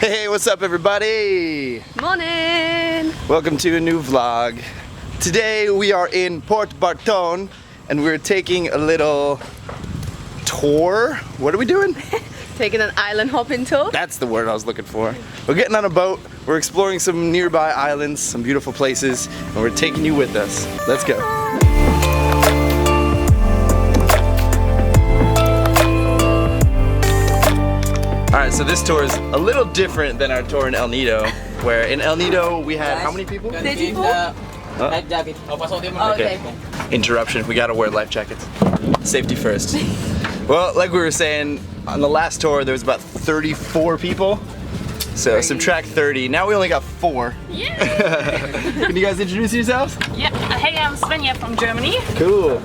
Hey, what's up everybody? Morning! Welcome to a new vlog. Today we are in Port Barton and we're taking a little tour. What are we doing? Taking an island hopping tour. That's the word I was looking for. We're getting on a boat, we're exploring some nearby islands, some beautiful places, and we're taking you with us. Let's go. Alright, so this tour is a little different than our tour in El Nido, where in El Nido we had how many people? 30 people? Okay. Interruption, we gotta wear life jackets. Safety first. Well, like we were saying, on the last tour there was about 34 people. So subtract 30, now we only got 4. Yeah. Can you guys introduce yourselves? Yeah. Hey, I'm Svenja from Germany. Cool.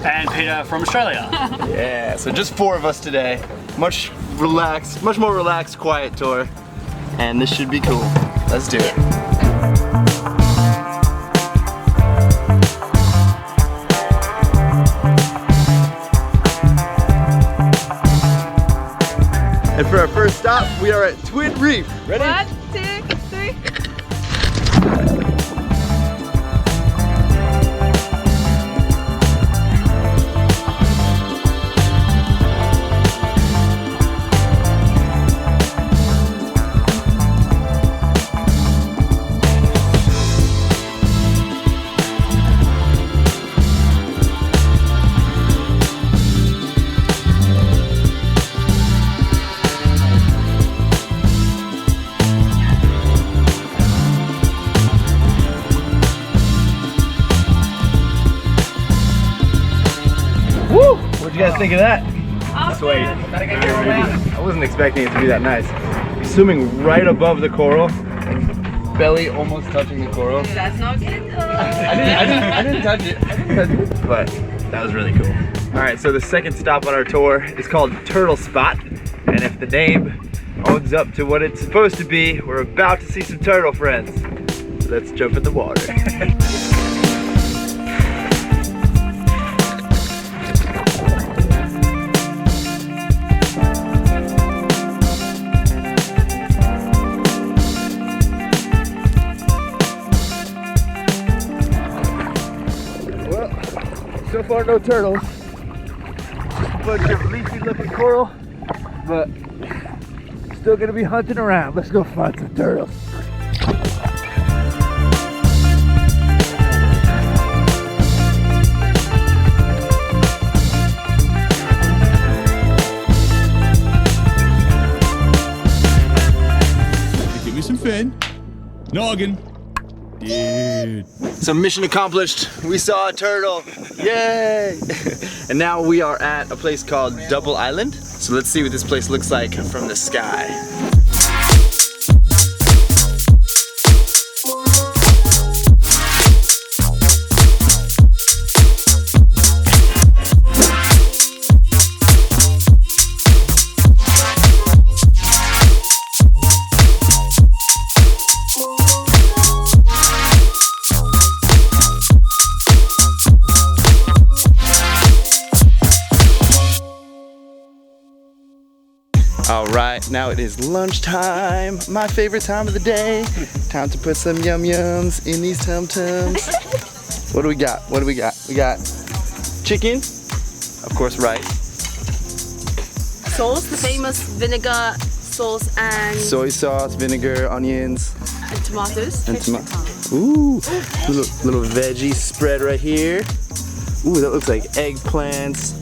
And Peter from Australia. Yeah, so just 4 of us today. Much more relaxed, quiet tour. And this should be cool. Let's do it. And for our first stop, we are at Twin Reef. Ready? 1, 2, 3. Woo! What'd you guys think of that? Sweet. I wasn't expecting it to be that nice. Swimming right above the coral, belly almost touching the coral. That's not good. I didn't touch it. But that was really cool. All right, so the second stop on our tour is called Turtle Spot, and if the name owns up to what it's supposed to be, we're about to see some turtle friends. So let's jump in the water. So far, no turtles. Just a bunch of leafy looking coral, but still gonna be hunting around. Let's go find some turtles. Give me some fin. Noggin. Dude. So mission accomplished. We saw a turtle. Yay! And now we are at a place called Double Island. So let's see what this place looks like from the sky. All right, now it is lunchtime, my favorite time of the day. Time to put some yum yums in these tum tums. What do we got? What do we got? We got chicken, of course, rice. Sauce, the famous vinegar sauce and Soy sauce, vinegar, onions, tomatoes. and tomato. Ooh, little veggie spread right here. Ooh, that looks like eggplants,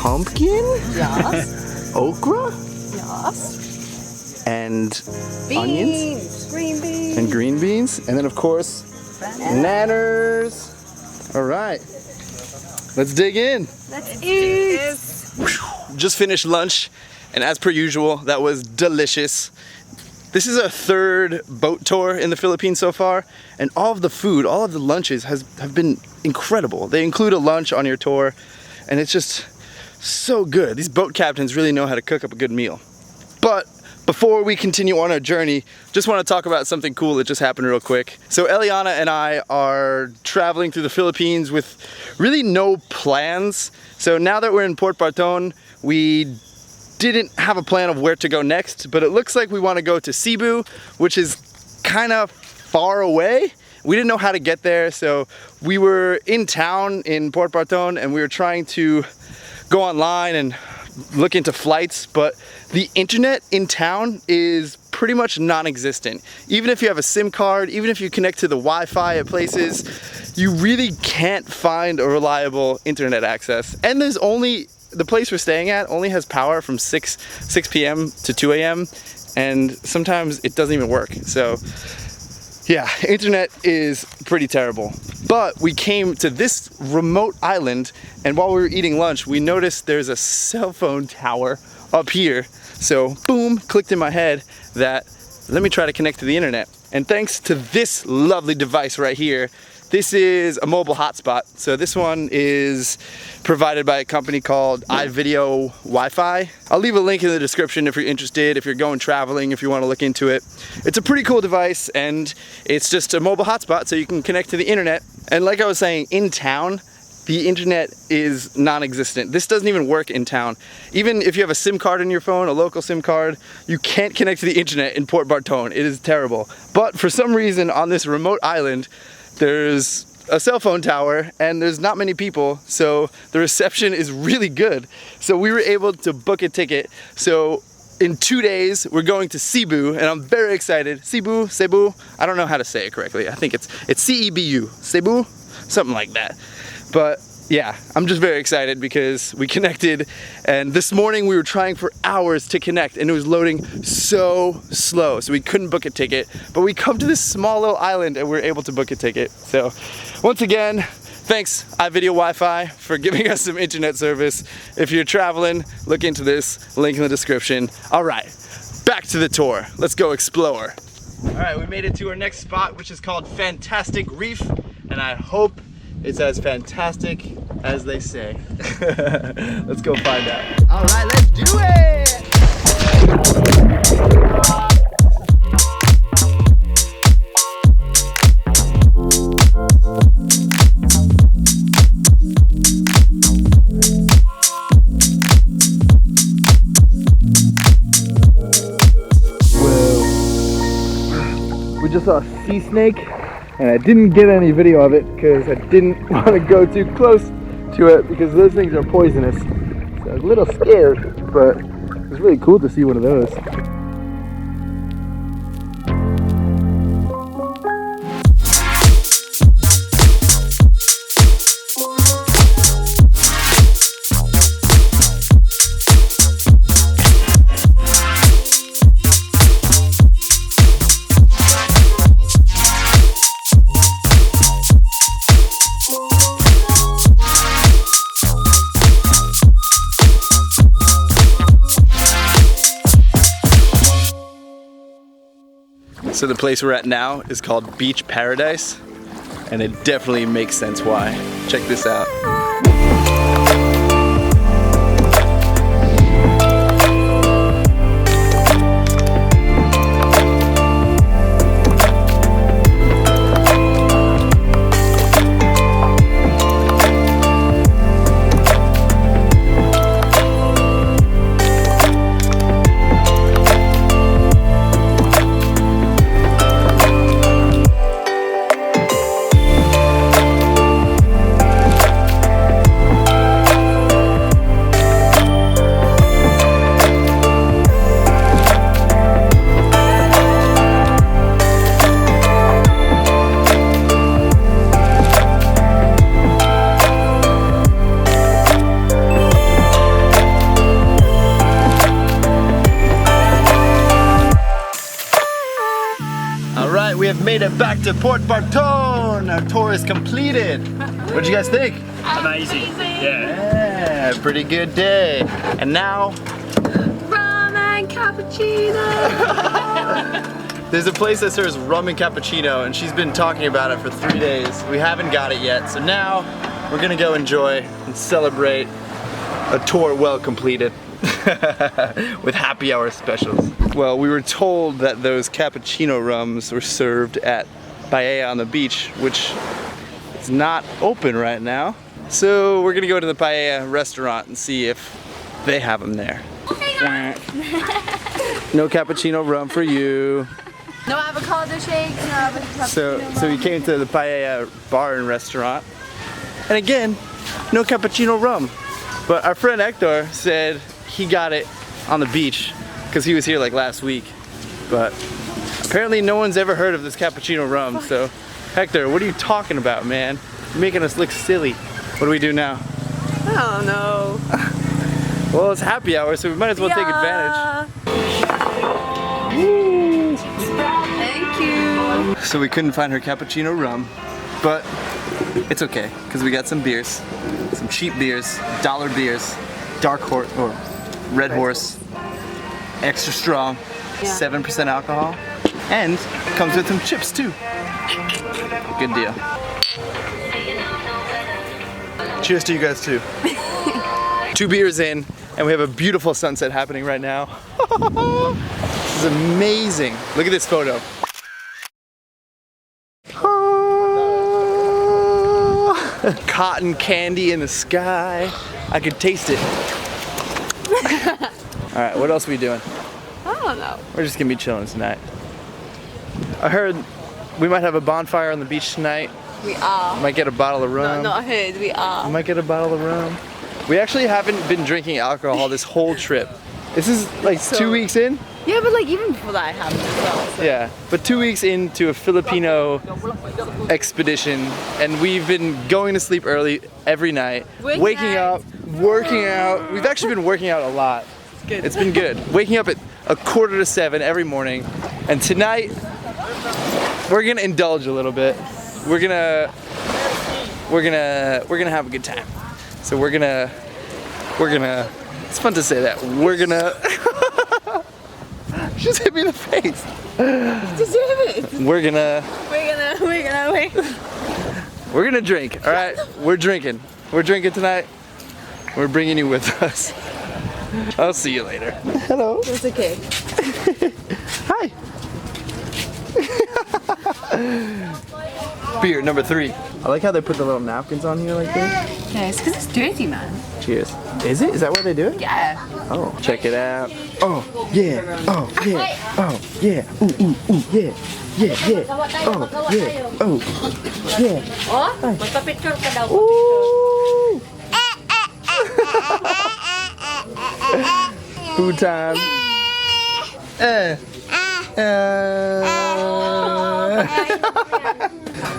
pumpkin, Yes. okra, Yes. and onions. Beans. Green beans. And green beans, and then of course, nanners. All right, let's dig in. Let's eat. Just finished lunch, and as per usual, that was delicious. This is our 3rd boat tour in the Philippines so far, and all of the food, all of the lunches have been incredible. They include a lunch on your tour, and it's just so good. These boat captains really know how to cook up a good meal. But before we continue on our journey, just want to talk about something cool that just happened real quick. So Eliana and I are traveling through the Philippines with really no plans. So now that we're in Port Barton, we didn't have a plan of where to go next, but it looks like we want to go to Cebu, which is kind of far away. We didn't know how to get there, so we were in town in Port Barton and we were trying to go online and look into flights, but the internet in town is pretty much non-existent. Even if you have a SIM card, even if you connect to the Wi-Fi at places, you really can't find a reliable internet access. And there's only, the place we're staying at only has power from 6 p.m. to 2 a.m. and sometimes it doesn't even work. So yeah, internet is pretty terrible. But we came to this remote island, and while we were eating lunch, we noticed there's a cell phone tower up here. So boom, clicked in my head that let me try to connect to the internet. And thanks to this lovely device right here, this is a mobile hotspot. So this one is provided by a company called iVideo Wi-Fi. I'll leave a link in the description if you're interested, if you're going traveling, if you want to look into it. It's a pretty cool device, and it's just a mobile hotspot so you can connect to the internet. And like I was saying, in town, the internet is non-existent. This doesn't even work in town. Even if you have a SIM card in your phone, a local SIM card, you can't connect to the internet in Port Barton. It is terrible. But for some reason on this remote island, there's a cell phone tower and there's not many people, so the reception is really good. So we were able to book a ticket. So in 2 days, we're going to Cebu, and I'm very excited. Cebu, I don't know how to say it correctly. I think it's C-E-B-U, Cebu, something like that. But yeah, I'm just very excited because we connected, and this morning we were trying for hours to connect and it was loading so slow, so we couldn't book a ticket. But we come to this small little island and we were able to book a ticket. So once again, thanks iVideo Wi-Fi for giving us some internet service. If you're traveling, look into this, link in the description. All right, back to the tour. Let's go explore. All right, we made it to our next spot, which is called Fantastic Reef, and I hope it's as fantastic as they say. Let's go find out. All right, let's do it! Whoa. We just saw a sea snake, and I didn't get any video of it because I didn't want to go too close to it because those things are poisonous. So I was a little scared, but it was really cool to see one of those. So the place we're at now is called Beach Paradise, and it definitely makes sense why. Check this out. We have made it back to Port Barton. Our tour is completed. What did you guys think? Amazing. Yeah, pretty good day. And now, Rum and cappuccino. there's a place that serves rum and cappuccino, and she's been talking about it for 3 days. We haven't got it yet, so now we're gonna go enjoy and celebrate a tour well completed. With happy hour specials. Well, we were told that those cappuccino rums were served at Paella on the beach, which is not open right now. So we're gonna go to the Paella restaurant and see if they have them there. No cappuccino rum for you. No avocado shakes, no avocado. So we came to the Paella Barton restaurant, and again, no cappuccino rum. But our friend Hector said he got it on the beach because he was here like last week. But apparently no one's ever heard of this cappuccino rum. So Hector, what are you talking about, man? You're making us look silly. What do we do now? I don't know. Well, it's happy hour, so we might as well take advantage. Thank you. So we couldn't find her cappuccino rum, but it's okay because we got some beers, some cheap beers, dollar beers, Dark Horse or Red Horse, extra strong, 7% alcohol, and comes with some chips too. Good deal. Cheers to you guys too. 2 beers in, and we have a beautiful sunset happening right now. This is amazing. Look at this photo. Cotton candy in the sky. I could taste it. All right, what else are we doing? I don't know. We're just gonna be chilling tonight. I heard we might have a bonfire on the beach tonight. We are. Might get a bottle of rum. No, not heard. We are. Might get a bottle of rum. We actually haven't been drinking alcohol this whole trip. This is like 2 weeks in? Yeah, but like even before that happened as well. So. Yeah, but 2 weeks into a Filipino expedition, and we've been going to sleep early every night, waking up, working out. We've actually been working out a lot. It's good. It's been good. Waking up at 6:45 every morning, and tonight we're gonna indulge a little bit. We're gonna have a good time. So we're gonna. It's fun to say that. We're gonna. Just hit me in the face. Deserve it. We're gonna drink. All right, we're drinking. We're drinking tonight. We're bringing you with us. I'll see you later. Hello. It's okay. Hi. Beer number 3. I like how they put the little napkins on here like this. Yeah, it's because it's dirty, man. Cheers. Is it? Is that why they do it? Yeah. Oh, check it out. Oh, yeah. Oh, yeah. Oh, yeah. Ooh, ooh, ooh, yeah. Yeah, yeah. Oh, yeah. Oh, yeah. Magpa-picture ka daw. Ooh. Food time.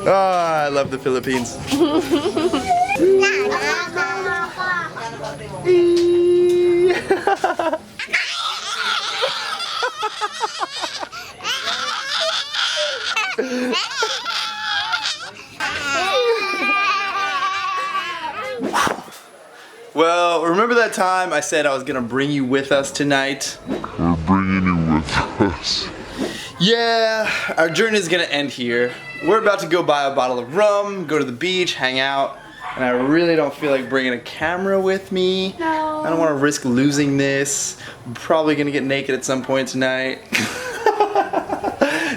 Oh, I love the Philippines. Well, remember that time I said I was gonna bring you with us tonight? We're bringing you with us. Yeah, our journey is gonna end here. We're about to go buy a bottle of rum, go to the beach, hang out, and I really don't feel like bringing a camera with me. No. I don't want to risk losing this. I'm probably gonna get naked at some point tonight.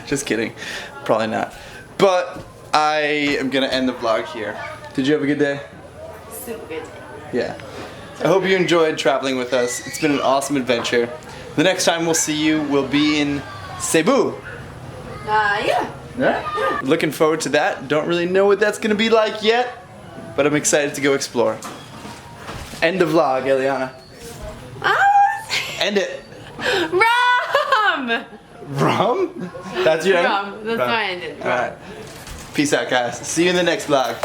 Just kidding, probably not. But I am gonna end the vlog here. Did you have a good day? Super good. Yeah. I hope you enjoyed traveling with us. It's been an awesome adventure. The next time we'll see you will be in Cebu. Yeah. Yeah. Looking forward to that. Don't really know what that's gonna be like yet, but I'm excited to go explore. End the vlog, Eliana. End it. Rum! Rum? That's your end? Rum. That's my ending. Alright. Peace out, guys. See you in the next vlog.